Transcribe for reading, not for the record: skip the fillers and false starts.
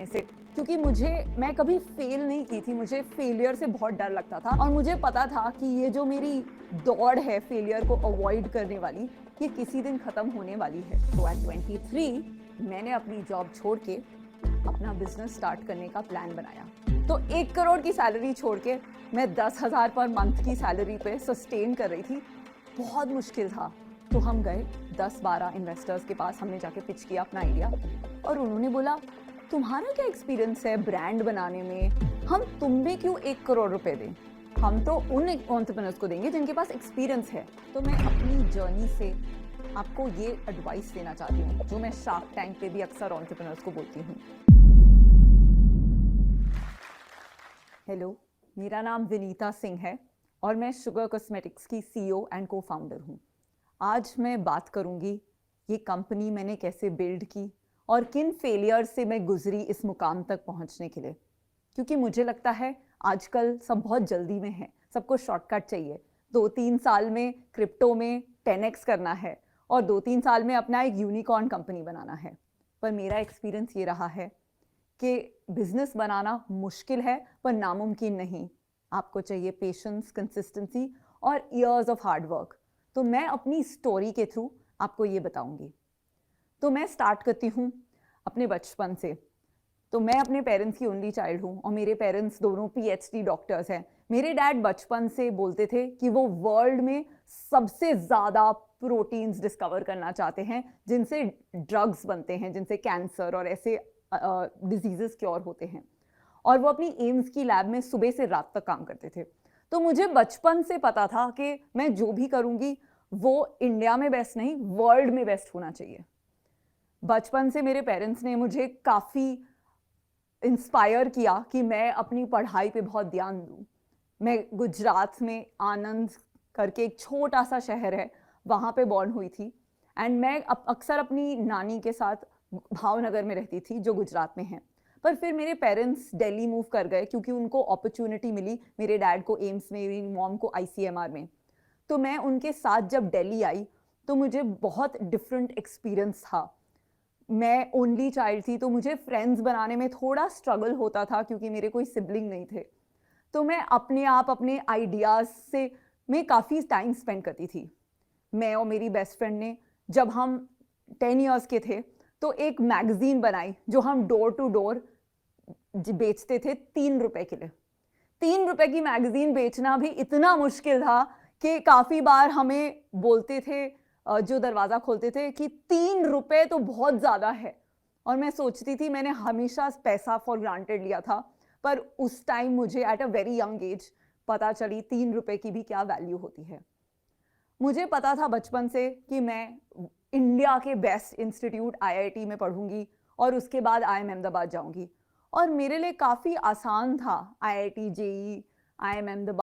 ऐसे, क्योंकि मैं कभी फेल नहीं की थी, मुझे फेलियर से बहुत डर लगता था और मुझे पता था कि ये जो मेरी दौड़ है फेलियर को अवॉइड करने वाली, ये किसी दिन खत्म होने वाली है। तो एट 23 मैंने अपनी जॉब छोड़ के अपना बिजनेस स्टार्ट करने का प्लान बनाया। तो 1 करोड़ की सैलरी छोड़ के मैं 10,000 पर मंथ की सैलरी पे सस्टेन कर रही थी। बहुत मुश्किल था। तो हम गए 10-12 इन्वेस्टर्स के पास, हमने जाके पिच किया अपना आइडिया और उन्होंने बोला तुम्हारा क्या एक्सपीरियंस है ब्रांड बनाने में, हम तुम्हें क्यों 1 करोड़ रुपए दें, हम तो उन एंटरप्रेन्योर्स को देंगे जिनके पास एक्सपीरियंस है। तो मैं अपनी जर्नी से आपको ये एडवाइस देना चाहती हूँ जो मैं शार्क टैंक पे भी अक्सर एंटरप्रेन्योर्स को बोलती हूँ। हेलो, मेरा नाम विनीता सिंह है और मैं शुगर कॉस्मेटिक्स की सीईओ एंड को फाउंडर हूँ। आज मैं बात करूँगी ये कंपनी मैंने कैसे बिल्ड की और किन फेलियर से मैं गुजरी इस मुकाम तक पहुँचने के लिए। क्योंकि मुझे लगता है आजकल सब बहुत जल्दी में है, सबको शॉर्टकट चाहिए। 2-3 साल में क्रिप्टो में 10x करना है और 2-3 साल में अपना एक यूनिकॉर्न कंपनी बनाना है। पर मेरा एक्सपीरियंस ये रहा है कि बिजनेस बनाना मुश्किल है पर नामुमकिन नहीं। आपको चाहिए पेशेंस, कंसिस्टेंसी और ईयर्स ऑफ हार्ड वर्क। तो मैं अपनी स्टोरी के थ्रू आपको ये बताऊंगी। तो मैं स्टार्ट करती हूँ अपने बचपन से। तो मैं अपने पेरेंट्स की ओनली चाइल्ड हूँ और मेरे पेरेंट्स दोनों पीएचडी डॉक्टर्स हैं। मेरे डैड बचपन से बोलते थे कि वो वर्ल्ड में सबसे ज़्यादा प्रोटीन्स डिस्कवर करना चाहते हैं जिनसे ड्रग्स बनते हैं, जिनसे कैंसर और ऐसे डिजीजेस क्योर होते हैं। और वो अपनी एम्स की लैब में सुबह से रात तक काम करते थे। तो मुझे बचपन से पता था कि मैं जो भी करूँगी वो इंडिया में बेस्ट नहीं, वर्ल्ड में बेस्ट होना चाहिए। बचपन से मेरे पेरेंट्स ने मुझे काफ़ी इंस्पायर किया कि मैं अपनी पढ़ाई पे बहुत ध्यान दूँ। मैं गुजरात में आनंद करके एक छोटा सा शहर है, वहाँ पे बॉर्न हुई थी एंड मैं अक्सर अपनी नानी के साथ भावनगर में रहती थी जो गुजरात में है। पर फिर मेरे पेरेंट्स दिल्ली मूव कर गए क्योंकि उनको अपॉर्चुनिटी मिली, मेरे डैड को एम्स में, मेरी मॉम को आईसीएमआर में। तो मैं उनके साथ जब दिल्ली आई तो मुझे बहुत डिफरेंट एक्सपीरियंस था। मैं ओनली चाइल्ड थी तो मुझे फ्रेंड्स बनाने में थोड़ा स्ट्रगल होता था क्योंकि मेरे कोई सिबलिंग नहीं थे। तो मैं अपने आप अपने आइडियाज़ से मैं काफ़ी टाइम स्पेंड करती थी। मैं और मेरी बेस्ट फ्रेंड ने जब हम 10 इयर्स के थे तो एक मैगज़ीन बनाई जो हम डोर टू डोर बेचते थे 3 रुपए के लिए। 3 रुपए की मैगज़ीन बेचना भी इतना मुश्किल था कि काफ़ी बार हमें बोलते थे जो दरवाज़ा खोलते थे कि 3 रुपए तो बहुत ज़्यादा है। और मैं सोचती थी, मैंने हमेशा पैसा फॉर ग्रांटेड लिया था, पर उस टाइम मुझे at a very young age पता चली 3 रुपए की भी क्या वैल्यू होती है। मुझे पता था बचपन से कि मैं इंडिया के बेस्ट इंस्टीट्यूट आईआईटी में पढ़ूंगी और उसके बाद आईआईएम अहमदाबाद जाऊंगी। और मेरे लिए काफ़ी आसान था आईआईटी, जेईई, आईआईएम अहमदाबाद